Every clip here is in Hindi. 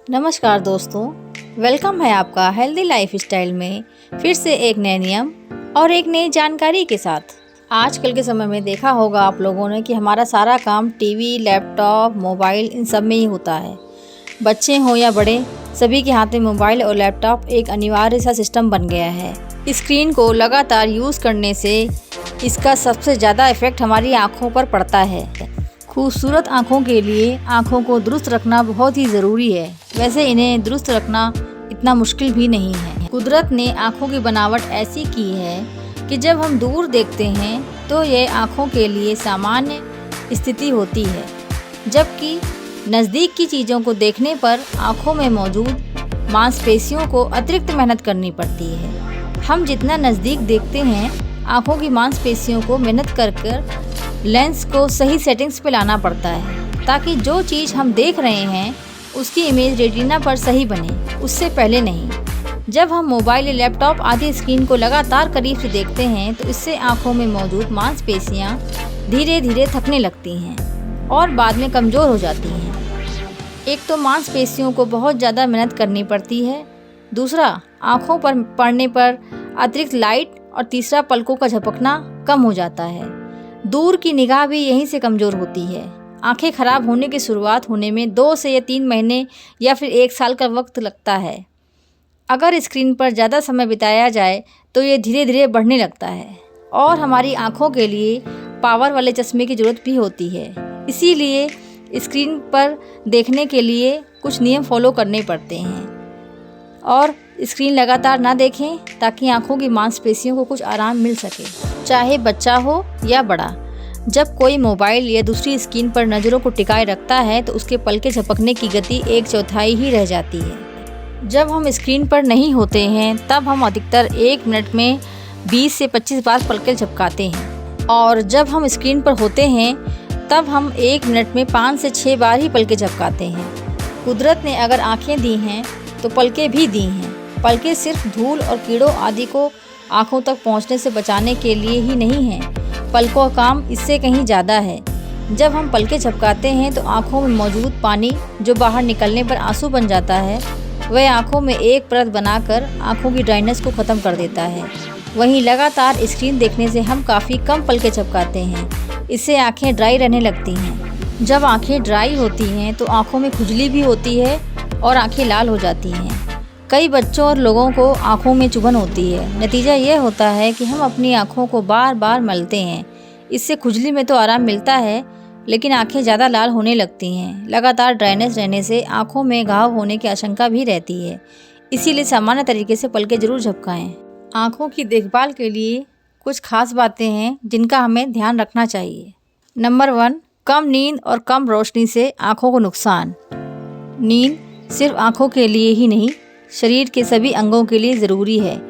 नमस्कार दोस्तों, वेलकम है आपका हेल्दी लाइफ स्टाइल में फिर से एक नए नियम और एक नई जानकारी के साथ। आजकल के समय में देखा होगा आप लोगों ने कि हमारा सारा काम टीवी, लैपटॉप, मोबाइल इन सब में ही होता है। बच्चे हों या बड़े, सभी के हाथ में मोबाइल और लैपटॉप एक अनिवार्य सा सिस्टम बन गया है। स्क्रीन को लगातार यूज़ करने से इसका सबसे ज़्यादा इफ़ेक्ट हमारी आँखों पर पड़ता है। खूबसूरत आँखों के लिए आँखों को दुरुस्त रखना बहुत ही ज़रूरी है। वैसे इन्हें दुरुस्त रखना इतना मुश्किल भी नहीं है। कुदरत ने आँखों की बनावट ऐसी की है कि जब हम दूर देखते हैं तो यह आँखों के लिए सामान्य स्थिति होती है, जबकि नज़दीक की चीज़ों को देखने पर आँखों में मौजूद मांसपेशियों को अतिरिक्त मेहनत करनी पड़ती है। हम जितना नज़दीक देखते हैं, आँखों की मांसपेशियों को मेहनत कर लेंस को सही सेटिंग्स पे लाना पड़ता है, ताकि जो चीज़ हम देख रहे हैं उसकी इमेज रेटिना पर सही बने, उससे पहले नहीं। जब हम मोबाइल या लैपटॉप आदि स्क्रीन को लगातार करीब से देखते हैं तो इससे आँखों में मौजूद मांसपेशियाँ धीरे धीरे थकने लगती हैं और बाद में कमज़ोर हो जाती हैं। एक तो मांसपेशियों को बहुत ज़्यादा मेहनत करनी पड़ती है, दूसरा आँखों पर पड़ने पर अतिरिक्त लाइट, और तीसरा पलकों का झपकना कम हो जाता है। दूर की निगाह भी यहीं से कमज़ोर होती है। आंखें खराब होने की शुरुआत होने में 2 से 3 महीने या फिर 1 साल का वक्त लगता है। अगर स्क्रीन पर ज़्यादा समय बिताया जाए तो ये धीरे धीरे बढ़ने लगता है और हमारी आंखों के लिए पावर वाले चश्मे की ज़रूरत भी होती है। इसीलिए स्क्रीन पर देखने के लिए कुछ नियम फॉलो करने पड़ते हैं और स्क्रीन लगातार ना देखें, ताकि आंखों की मांसपेशियों को कुछ आराम मिल सके। चाहे बच्चा हो या बड़ा, जब कोई मोबाइल या दूसरी स्क्रीन पर नज़रों को टिकाए रखता है तो उसके पलके झपकने की गति 1/4 ही रह जाती है। जब हम स्क्रीन पर नहीं होते हैं तब हम अधिकतर 1 मिनट में 20 से 25 बार पलके झपकाते हैं, और जब हम स्क्रीन पर होते हैं तब हम 1 मिनट में 5 से 6 बार ही पलके झपकाते हैं। कुदरत ने अगर आँखें दी हैं तो पलके भी दी हैं। पलके सिर्फ धूल और कीड़ों आदि को आँखों तक पहुँचने से बचाने के लिए ही नहीं हैं, पलकों का काम इससे कहीं ज़्यादा है। जब हम पलके झपकाते हैं तो आँखों में मौजूद पानी, जो बाहर निकलने पर आंसू बन जाता है, वह आँखों में एक परत बनाकर आँखों की ड्राइनेस को ख़त्म कर देता है। वहीं लगातार स्क्रीन देखने से हम काफ़ी कम पलके झपकाते हैं, इससे आँखें ड्राई रहने लगती हैं। जब आँखें ड्राई होती हैं तो आँखों में खुजली भी होती है और आँखें लाल हो जाती हैं। कई बच्चों और लोगों को आँखों में चुभन होती है। नतीजा ये होता है कि हम अपनी आँखों को बार बार मलते हैं। इससे खुजली में तो आराम मिलता है, लेकिन आँखें ज़्यादा लाल होने लगती हैं। लगातार ड्राइनेस रहने से आँखों में घाव होने की आशंका भी रहती है। इसीलिए सामान्य तरीके से पलके जरूर झपकाएं। आँखों की देखभाल के लिए कुछ खास बातें हैं जिनका हमें ध्यान रखना चाहिए। नंबर 1, कम नींद और कम रोशनी से आँखों को नुकसान। नींद सिर्फ आँखों के लिए ही नहीं, शरीर के सभी अंगों के लिए ज़रूरी है।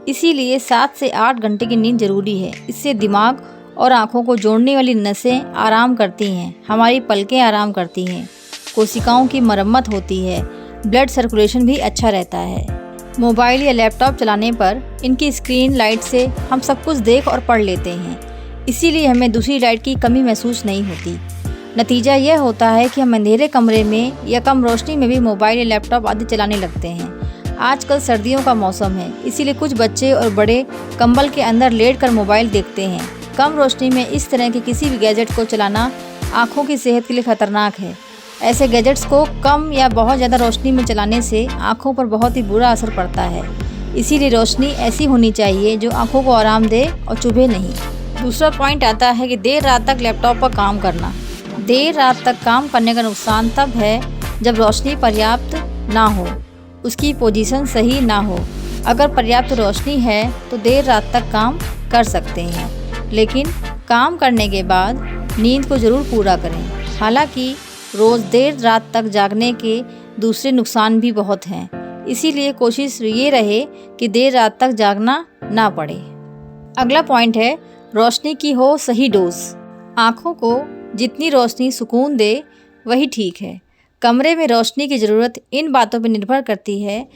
इसीलिए 7 से 8 घंटे की नींद ज़रूरी है। इससे दिमाग और आँखों को जोड़ने वाली नसें आराम करती हैं, हमारी पलकें आराम करती हैं, कोशिकाओं की मरम्मत होती है, ब्लड सर्कुलेशन भी अच्छा रहता है। मोबाइल या लैपटॉप चलाने पर इनकी स्क्रीन लाइट से हम सब कुछ देख और पढ़ लेते हैं, इसीलिए हमें दूसरी लाइट की कमी महसूस नहीं होती। नतीजा यह होता है कि हम अंधेरे कमरे में या कम रोशनी में भी मोबाइल या लैपटॉप आदि चलाने लगते हैं। आजकल सर्दियों का मौसम है, इसीलिए कुछ बच्चे और बड़े कंबल के अंदर लेटकर मोबाइल देखते हैं। कम रोशनी में इस तरह के किसी भी गैजेट को चलाना आँखों की सेहत के लिए खतरनाक है। ऐसे गैजेट्स को कम या बहुत ज़्यादा रोशनी में चलाने से आँखों पर बहुत ही बुरा असर पड़ता है। इसीलिए रोशनी ऐसी होनी चाहिए जो आँखों को आराम दे और चुभे नहीं। दूसरा पॉइंट आता है कि देर रात तक लैपटॉप पर काम करना। देर रात तक काम करने का नुकसान तब है जब रोशनी पर्याप्त ना हो, उसकी पोजीशन सही ना हो। अगर पर्याप्त रोशनी है तो देर रात तक काम कर सकते हैं, लेकिन काम करने के बाद नींद को ज़रूर पूरा करें। हालांकि रोज़ देर रात तक जागने के दूसरे नुकसान भी बहुत हैं, इसीलिए कोशिश ये रहे कि देर रात तक जागना ना पड़े। अगला पॉइंट है, रोशनी की हो सही डोज। आँखों को जितनी रोशनी सुकून दे वही ठीक है। कमरे में रोशनी की ज़रूरत इन बातों पर निर्भर करती है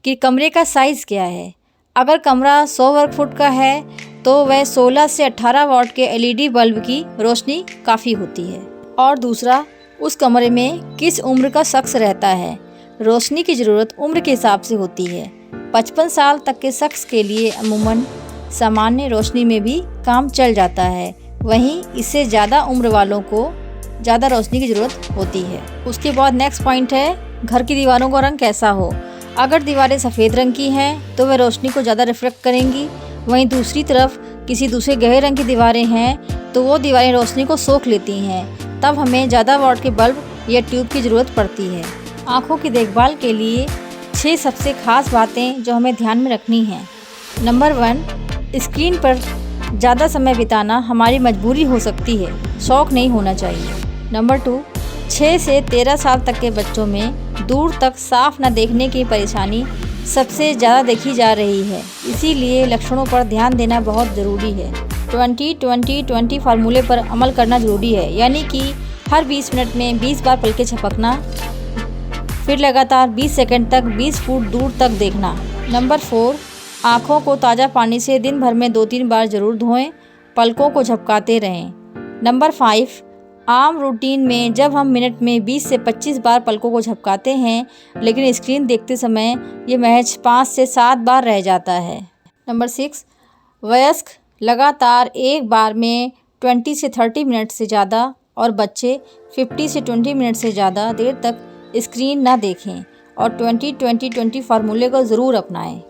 कि कमरे का साइज़ क्या है। अगर कमरा 100 वर्ग फुट का है तो वह 16 से 18 वाट के LED बल्ब की रोशनी काफ़ी होती है। और दूसरा, उस कमरे में किस उम्र का शख्स रहता है। रोशनी की ज़रूरत उम्र के हिसाब से होती है। 55 साल तक के शख्स के लिए अमूमन सामान्य रोशनी में भी काम चल जाता है। वहीं इससे ज़्यादा उम्र वालों को ज़्यादा रोशनी की ज़रूरत होती है। उसके बाद नेक्स्ट पॉइंट है, घर की दीवारों का रंग कैसा हो। अगर दीवारें सफ़ेद रंग की हैं तो वह रोशनी को ज़्यादा रिफ्लेक्ट करेंगी। वहीं दूसरी तरफ किसी दूसरे गहरे रंग की दीवारें हैं तो वो दीवारें रोशनी को सोख लेती हैं। तब हमें ज़्यादा वाट के बल्ब या ट्यूब की ज़रूरत पड़ती है। आँखों की देखभाल के लिए 6 सबसे ख़ास बातें जो हमें ध्यान में रखनी हैं। नंबर 1, स्क्रीन पर ज़्यादा समय बिताना हमारी मजबूरी हो सकती है, शौक नहीं होना चाहिए। नंबर 2, 6 से 13 साल तक के बच्चों में दूर तक साफ न देखने की परेशानी सबसे ज़्यादा देखी जा रही है, इसीलिए लक्षणों पर ध्यान देना बहुत ज़रूरी है। 20-20-20 फार्मूले पर अमल करना ज़रूरी है, यानी कि हर 20 मिनट में 20 बार पलकें झपकना, फिर लगातार 20 सेकंड तक 20 फुट दूर तक देखना। नंबर 4, आँखों को ताज़ा पानी से दिन भर में 2-3 बार ज़रूर धोएं, पलकों को झपकाते रहें। नंबर 5, आम रूटीन में जब हम मिनट में 20 से 25 बार पलकों को झपकाते हैं, लेकिन स्क्रीन देखते समय ये महज 5 से 7 बार रह जाता है। नंबर 6, वयस्क लगातार एक बार में 20 से 30 मिनट से ज़्यादा और बच्चे 50 से 20 मिनट से ज़्यादा देर तक स्क्रीन ना देखें और 20-20-20 फार्मूले को ज़रूर अपनाएं।